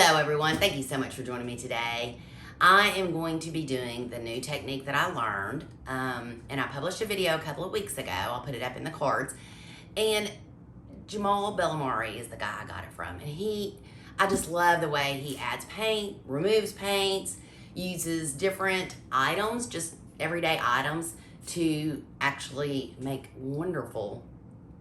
Hello everyone, thank you so much for joining me today. I am going to be doing the new technique that I learned, and I published a video a couple of weeks ago. I'll put it up in the cards. And Jamal Bellamari is the guy I got it from, and I just love the way he adds paint, removes paints, uses different items, just everyday items, to actually make wonderful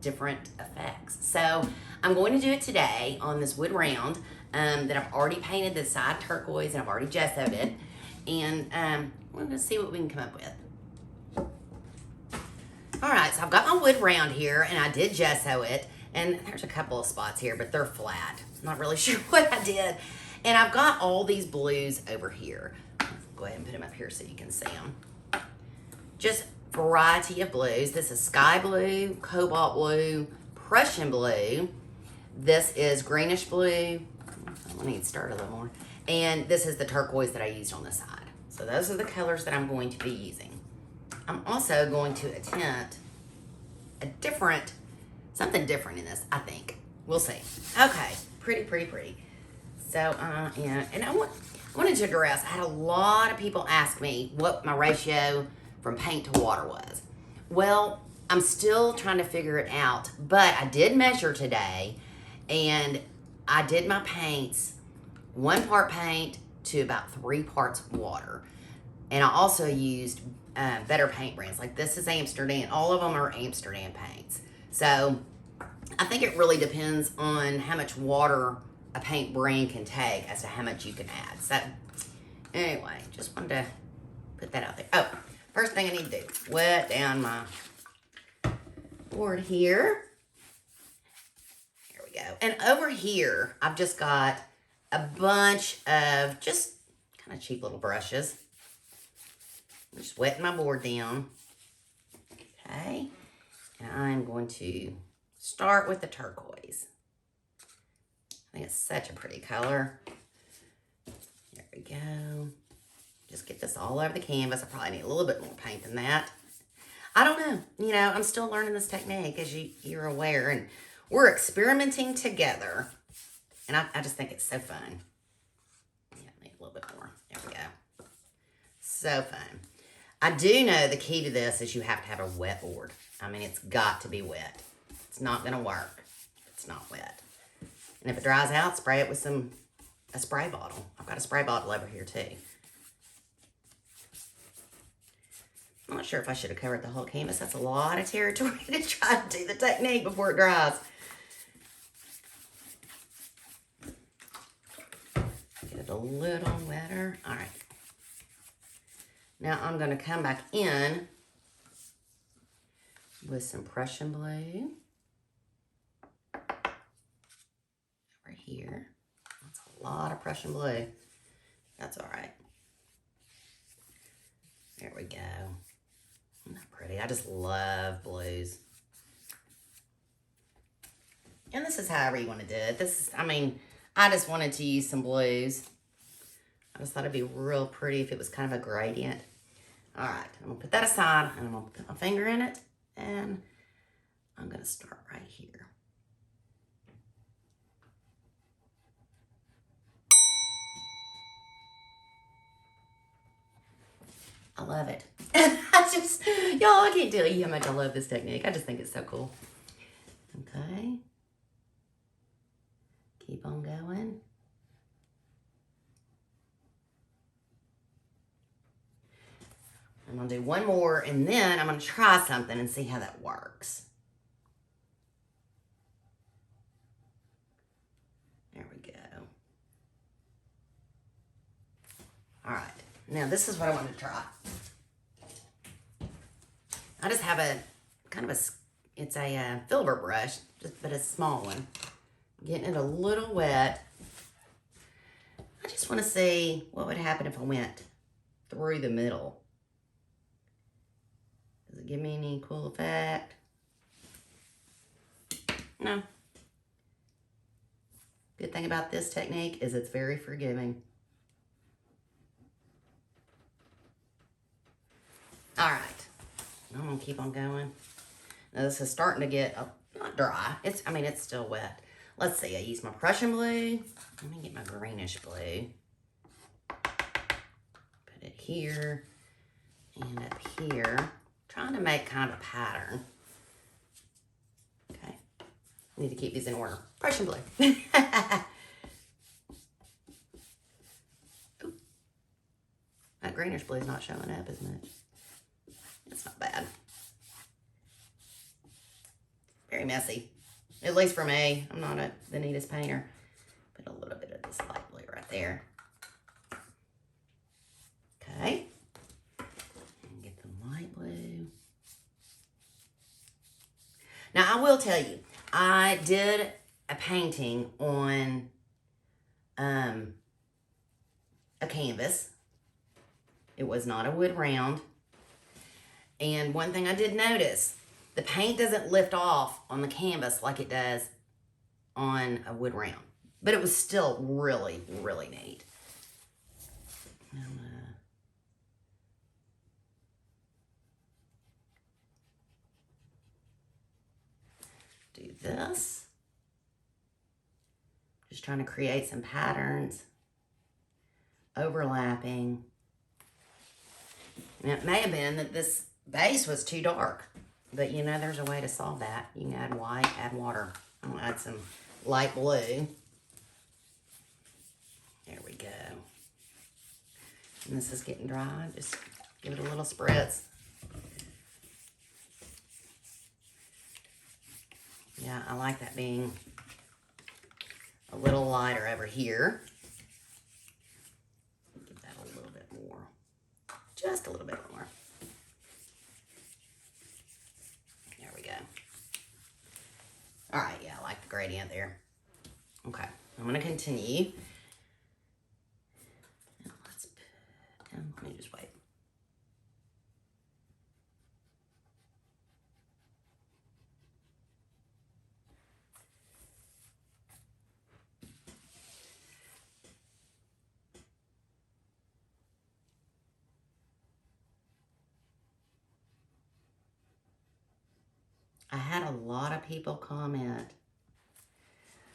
different effects. So I'm going to do it today on this wood round that I've already painted the side turquoise, and I've already gessoed it, and we're going to see what we can come up with. All right, so I've got my wood round here, and I did gesso it, and there's a couple of spots here, but they're flat. I'm not really sure what I did. And I've got all these blues over here. Go ahead and put them up here so you can see them. Just variety of blues. This is sky blue, cobalt blue, Prussian blue. This is greenish blue. I need to start a little more. And this is the turquoise that I used on the side. So those are the colors that I'm going to be using. I'm also going to attempt something different in this, I think. We'll see. Okay, pretty. So, yeah, and I wanted to address, I had a lot of people ask me what my ratio from paint to water was. Well, I'm still trying to figure it out, but I did measure today, and I did my paints 1 part paint to about 3 parts water. And I also used better paint brands. Like this is Amsterdam. All of them are Amsterdam paints. So I think it really depends on how much water a paint brand can take as to how much you can add. So anyway, just wanted to put that out there. Oh, first thing I need to do, wet down my board here. Here we go. And over here, I've just got a bunch of just kind of cheap little brushes. I'm just wetting my board down. Okay. And I'm going to start with the turquoise. I think it's such a pretty color. There we go. Just get this all over the canvas. I probably need a little bit more paint than that. I don't know. You know, I'm still learning this technique, as you're aware, and we're experimenting together. And I just think it's so fun. Yeah, I need a little bit more. There we go. So fun. I do know the key to this is you have to have a wet board. I mean, it's got to be wet. It's not going to work if it's not wet. And if it dries out, spray it with a spray bottle. I've got a spray bottle over here too. I'm not sure if I should have covered the whole canvas. That's a lot of territory to try to do the technique before it dries. Get it a little wetter. All right. Now I'm going to come back in with some Prussian blue. Over here. That's a lot of Prussian blue. That's all right. There we go. Isn't that pretty? I just love blues. And this is however you want to do it. I just wanted to use some blues. I just thought it'd be real pretty if it was kind of a gradient. All right, I'm gonna put that aside, and I'm gonna put my finger in it, and I'm gonna start right here. I love it. Y'all, I can't tell you how much I love this technique. I just think it's so cool. Okay. Keep on going. I'm going to do one more, and then I'm going to try something and see how that works. There we go. All right. Now, this is what I want to try. I just have it's a filbert brush, but a small one. Getting it a little wet. I just want to see what would happen if I went through the middle. Does it give me any cool effect? No. Good thing about this technique is it's very forgiving. All right. I'm going to keep on going. Now this is starting to get not dry. It's still wet. let's see, I use my Prussian blue. Let me get my greenish blue. Put it here and up here. Trying to make kind of a pattern. Okay. Need to keep these in order. Prussian blue. Ooh. That greenish blue is not showing up as much. It's not bad. Very messy. At least for me. I'm not the neatest painter. Put a little bit of this light blue right there. Okay. And get the light blue. Now, I will tell you, I did a painting on a canvas. It was not a wood round. And one thing I did notice, the paint doesn't lift off on the canvas like it does on a wood round. But it was still really, really neat. I'm gonna do this. Just trying to create some patterns, overlapping. And it may have been that this base was too dark, but you know, there's a way to solve that. You can add white, add water. I'm gonna add some light blue. There we go. And this is getting dry. Just give it a little spritz. Yeah, I like that being a little lighter over here. Give that a little bit more. Just a little bit more. There we go. All right, yeah, I like the gradient there. Okay, I'm gonna continue. Let me just wait. I had a lot of people comment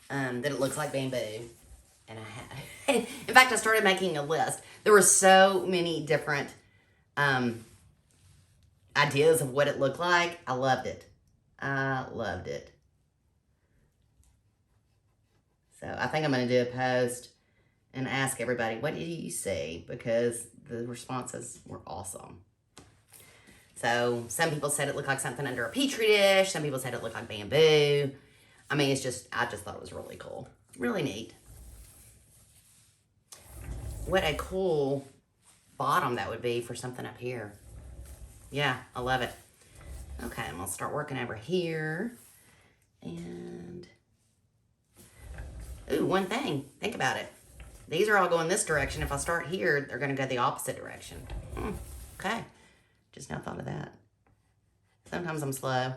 that it looks like bamboo. And I had, in fact, I started making a list. There were so many different ideas of what it looked like. I loved it. I loved it. So I think I'm going to do a post and ask everybody, what did you see? Because the responses were awesome. So some people said it looked like something under a petri dish. Some people said it looked like bamboo. I mean, I just thought it was really cool. Really neat. What a cool bottom that would be for something up here. Yeah, I love it. Okay, I'm gonna start working over here. And, ooh, one thing, think about it. These are all going this direction. If I start here, they're gonna go the opposite direction. Okay, just now thought of that. Sometimes I'm slow.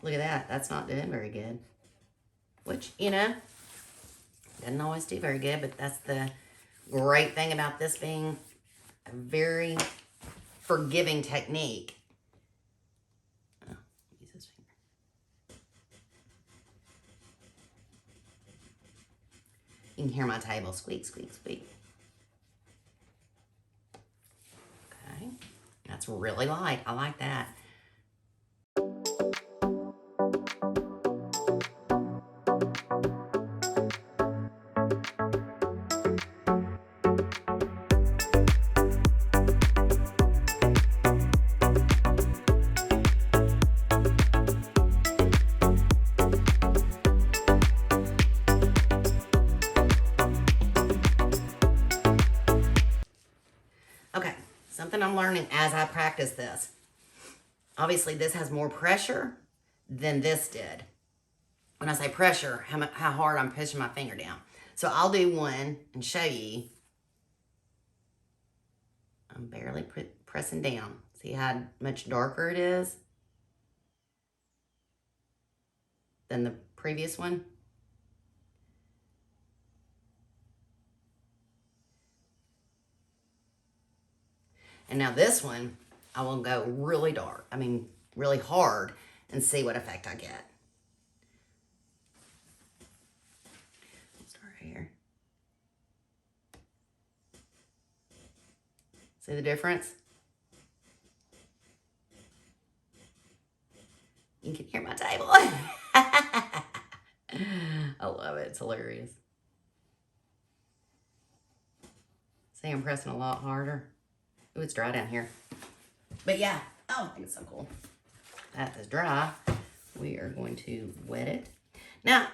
Look at that, that's not doing very good. Which, you know, doesn't always do very good, but that's the great thing about this being a very forgiving technique. Oh, use this finger. You can hear my table squeak, squeak, squeak. Okay, that's really light. I like that. Okay, something I'm learning as I practice this. Obviously, this has more pressure than this did. When I say pressure, how hard I'm pushing my finger down. So I'll do one and show you. I'm barely pressing down. See how much darker it is than the previous one? And now this one, I will go really dark. I mean, really hard. and see what effect I get. Start here. See the difference? You can hear my table. I love it. It's hilarious. See, I'm pressing a lot harder. Ooh, it's dry down here. But yeah, oh, I think it's so cool. That is dry. We are going to wet it. Now,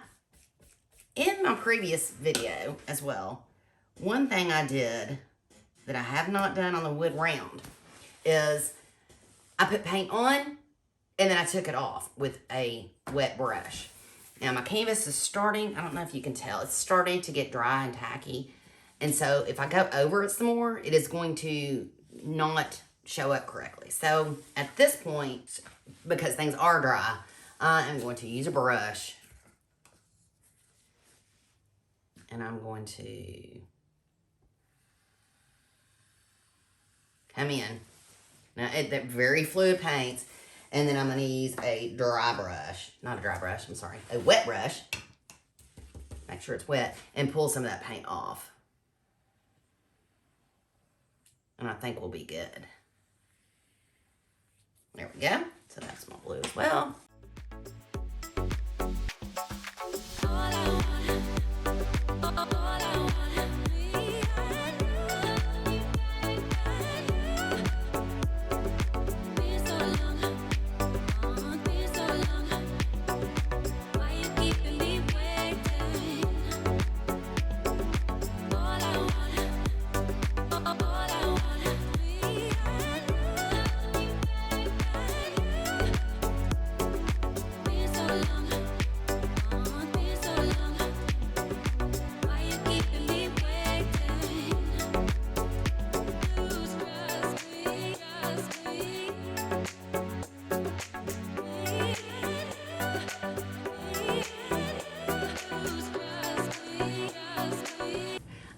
in my previous video as well, one thing I did that I have not done on the wood round is I put paint on and then I took it off with a wet brush. Now my canvas is starting, I don't know if you can tell, it's starting to get dry and tacky. And so if I go over it some more, it is going to not show up correctly. So at this point, because things are dry, I am going to use a brush. And I'm going to come in. Now, they're very fluid paints. And then I'm going to use a dry brush. Not a dry brush, I'm sorry. A wet brush. Make sure it's wet. And pull some of that paint off. And I think we'll be good. There we go. So that's my blue as well.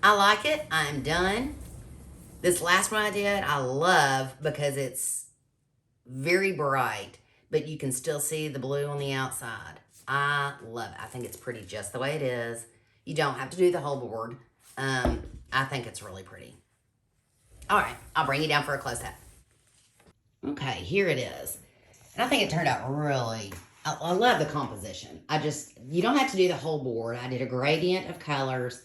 I like it. I'm done. This last one I did, I love because it's very bright, but you can still see the blue on the outside. I love it. I think it's pretty just the way it is. You don't have to do the whole board. I think it's really pretty. All right, I'll bring you down for a close-up. Okay, here it is. And I think it turned out really, I love the composition. You don't have to do the whole board. I did a gradient of colors.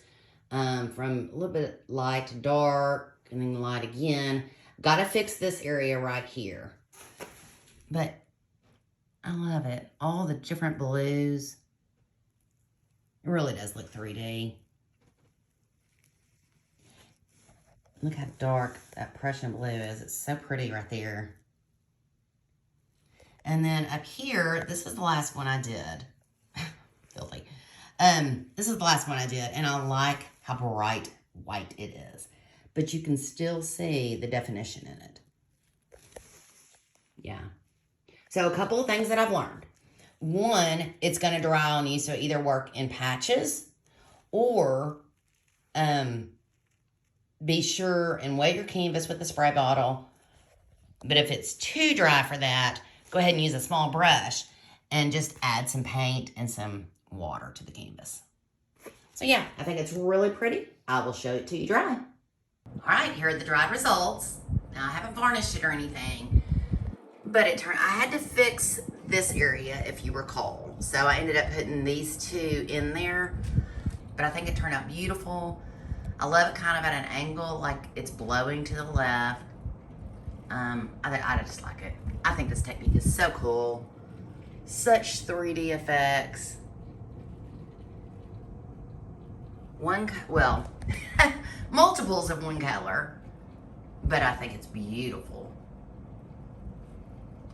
From a little bit light to dark, and then light again. Got to fix this area right here. But I love it. All the different blues. It really does look 3D. Look how dark that Prussian blue is. It's so pretty right there. And then up here, this is the last one I did. Filthy. This is the last one I did, and I like how bright white it is. But you can still see the definition in it. Yeah. So a couple of things that I've learned. One, it's going to dry on you, so either work in patches or be sure and wet your canvas with the spray bottle. But if it's too dry for that, go ahead and use a small brush and just add some paint and some water to the canvas. So yeah, I think it's really pretty. I will show it to you dry. All right, here are the dried results. Now I haven't varnished it or anything, but I had to fix this area if you recall. So I ended up putting these two in there, but I think it turned out beautiful. I love it kind of at an angle, like it's blowing to the left. I just like it. I think this technique is so cool. Such 3D effects. Multiples of one color, but I think it's beautiful.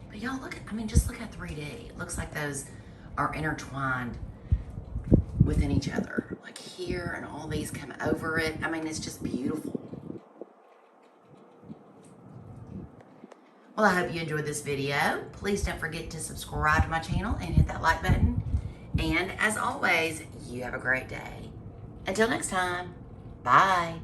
But y'all look at, just look at 3D. It looks like those are intertwined within each other. Like here, and all these come over it. It's just beautiful. Well, I hope you enjoyed this video. Please don't forget to subscribe to my channel and hit that like button. And as always, you have a great day. Until next time, bye.